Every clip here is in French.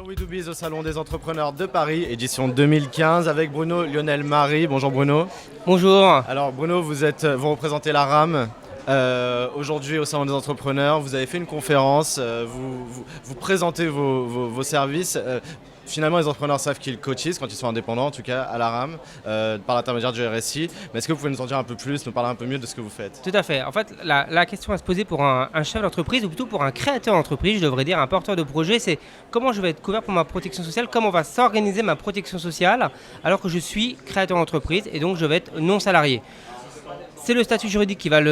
Sur We Do Biz au Salon des Entrepreneurs de Paris, édition 2015, avec Bruno Lionel Marie. Bonjour Bruno. Bonjour. Alors Bruno, vous représentez la RAM aujourd'hui au Salon des Entrepreneurs. Vous avez fait une conférence, vous présentez vos services. Finalement, les entrepreneurs savent qu'ils cotisent quand ils sont indépendants, en tout cas à la RAM, par l'intermédiaire du RSI. Mais est-ce que vous pouvez nous en dire un peu plus, nous parler un peu mieux de ce que vous faites? Tout à fait. En fait, la question à se poser pour un chef d'entreprise, ou plutôt pour un créateur d'entreprise, je devrais dire un porteur de projet, c'est comment je vais être couvert pour ma protection sociale, comment va s'organiser ma protection sociale alors que je suis créateur d'entreprise et donc je vais être non salarié. C'est le statut juridique qui va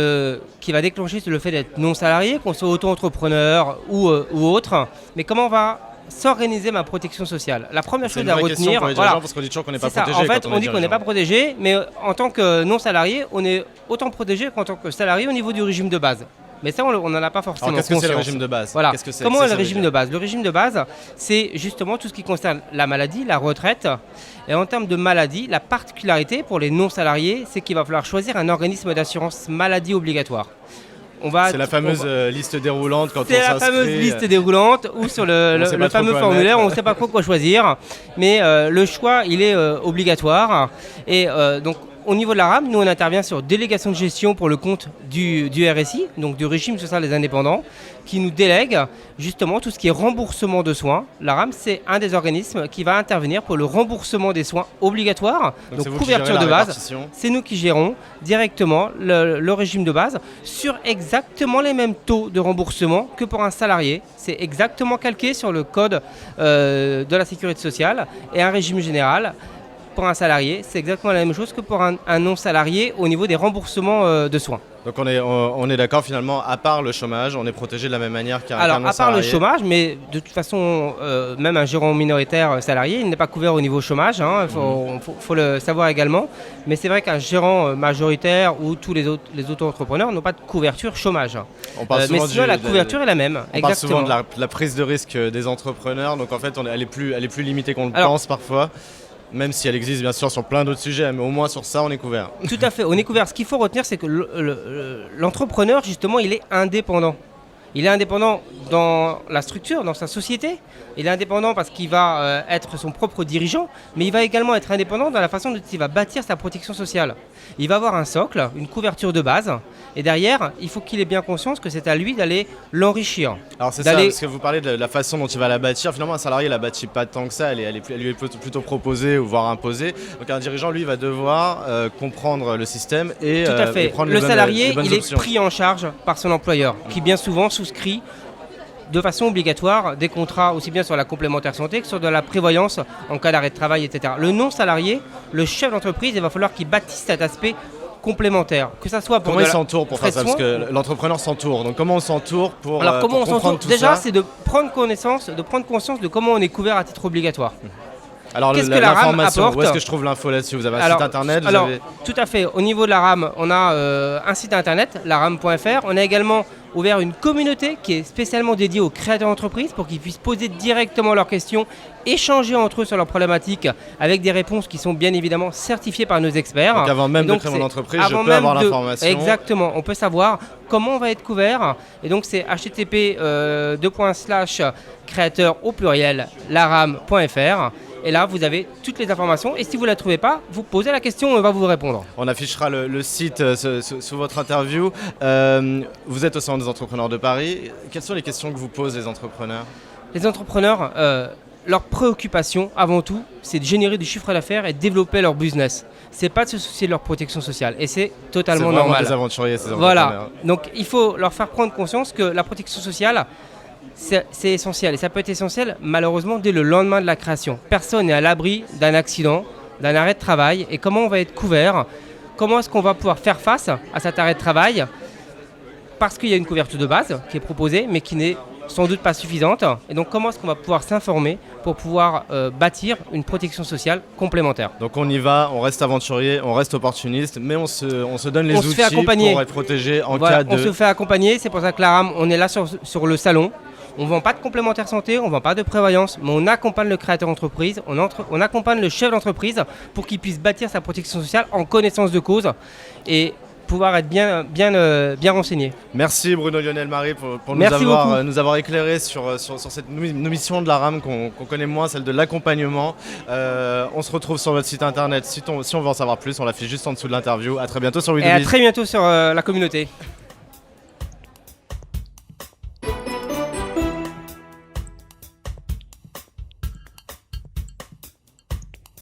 déclencher le fait d'être non salarié, qu'on soit auto-entrepreneur ou autre. Mais comment on va s'organiser ma protection sociale? La première chose à retenir, pour les dirigeants, parce qu'on dit toujours qu'on n'est pas protégé. En fait, on dit qu'on n'est pas protégé, mais en tant que non salarié, on est autant protégé qu'en tant que salarié au niveau du régime de base. Mais ça, on n'en a pas forcément conscience. Qu'est-ce que c'est le régime de base? Voilà. Comment est le régime de base? Le régime de base, c'est justement tout ce qui concerne la maladie, la retraite. Et en termes de maladie, la particularité pour les non-salariés, c'est qu'il va falloir choisir un organisme d'assurance maladie obligatoire. C'est la fameuse liste déroulante quand on s'inscrit. C'est la fameuse liste déroulante ou sur le fameux formulaire, on ne sait pas trop quoi choisir. Mais le choix, il est obligatoire. Et donc, au niveau de la RAM, nous on intervient sur délégation de gestion pour le compte du RSI, donc du régime social des indépendants, qui nous délègue justement tout ce qui est remboursement de soins. La RAM, c'est un des organismes qui va intervenir pour le remboursement des soins obligatoires, donc couverture de base. C'est nous qui gérons directement le régime de base sur exactement les mêmes taux de remboursement que pour un salarié. C'est exactement calqué sur le code de la sécurité sociale et un régime général. Pour un salarié, c'est exactement la même chose que pour un non-salarié au niveau des remboursements de soins. Donc on est d'accord finalement, à part le chomage, on est protégé de la même manière qu'un non-salarié. Alors à part le chômage, mais de toute façon, même un gérant minoritaire salarié, il n'est pas couvert au niveau chômage, il faut le savoir également. Mais c'est vrai qu'un gérant majoritaire ou tous les auto-entrepreneurs n'ont pas de couverture chômage. Mais sinon la couverture est la même. On parle souvent de la prise de risque des entrepreneurs, donc en fait elle est plus limitée qu'on le pense parfois. Même si elle existe bien sûr sur plein d'autres sujets, mais au moins sur ça on est couvert. Tout à fait, on est couvert. Ce qu'il faut retenir, c'est que l'entrepreneur justement il est indépendant. Il est indépendant dans la structure, dans sa société. Il est indépendant parce qu'il va être son propre dirigeant, mais il va également être indépendant dans la façon dont il va bâtir sa protection sociale. Il va avoir un socle, une couverture de base, et derrière, il faut qu'il ait bien conscience que c'est à lui d'aller l'enrichir. Alors c'est ça, parce que vous parlez de la façon dont il va la bâtir. Finalement, un salarié ne la bâtit pas tant que ça, elle lui est plutôt proposée ou voire imposée. Donc un dirigeant, lui, va devoir comprendre le système et, tout à fait. Et prendre le les salarié, bonnes il options. Est pris en charge par son employeur, qui bien souvent souscrit de façon obligatoire des contrats aussi bien sur la complémentaire santé que sur de la prévoyance en cas d'arrêt de travail, etc. Le non-salarié, le chef d'entreprise, il va falloir qu'il bâtisse cet aspect complémentaire, que ça soit pour comment il s'entoure pour faire ça, parce que l'entrepreneur s'entoure. Donc comment on s'entoure pour comment on s'entoure déjà, c'est de prendre conscience de comment on est couvert à titre obligatoire. Alors l'information, où est-ce que je trouve l'info là-dessus? Vous avez un site internet? Tout à fait. Au niveau de la RAM, on a un site internet, laram.fr. On a également ouvert une communauté qui est spécialement dédiée aux créateurs d'entreprises pour qu'ils puissent poser directement leurs questions, échanger entre eux sur leurs problématiques avec des réponses qui sont bien évidemment certifiées par nos experts. Donc avant même de créer mon entreprise, je peux avoir l'information. Exactement, on peut savoir comment on va être couvert. Et donc c'est http://créateur au pluriel laram.fr. Et là, vous avez toutes les informations. Et si vous ne la trouvez pas, vous posez la question, on va vous répondre. On affichera le site sous votre interview. Vous êtes au Salon des Entrepreneurs de Paris. Quelles sont les questions que vous posent les entrepreneurs? Les entrepreneurs, leur préoccupation, avant tout, c'est de générer du chiffre d'affaires et de développer leur business. C'est pas de se soucier de leur protection sociale. Et c'est totalement normal. C'est vraiment des aventuriers, ces entrepreneurs. Voilà. Donc, il faut leur faire prendre conscience que la protection sociale, c'est essentiel. Et ça peut être essentiel, malheureusement, dès le lendemain de la création. Personne n'est à l'abri d'un accident, d'un arrêt de travail. Et comment on va être couvert? Comment est-ce qu'on va pouvoir faire face à cet arrêt de travail? Parce qu'il y a une couverture de base qui est proposée, mais qui n'est sans doute pas suffisante. Et donc, comment est-ce qu'on va pouvoir s'informer pour pouvoir bâtir une protection sociale complémentaire? Donc on y va, on reste aventurier, on reste opportuniste, mais on se donne les outils pour être protégé en cas de... On se fait accompagner, c'est pour ça que la RAM, on est là sur le salon. On ne vend pas de complémentaire santé, on ne vend pas de prévoyance, mais on accompagne le créateur d'entreprise, on accompagne le chef d'entreprise pour qu'il puisse bâtir sa protection sociale en connaissance de cause. Et pouvoir être bien renseigné. Merci Bruno Lionel Marie pour nous avoir éclairé sur cette mission de la RAM qu'on connaît moins, celle de l'accompagnement. On se retrouve sur votre site internet si on veut en savoir plus, on l'affiche juste en dessous de l'interview. À très bientôt sur WeDoBiz. Et à très bientôt sur la communauté.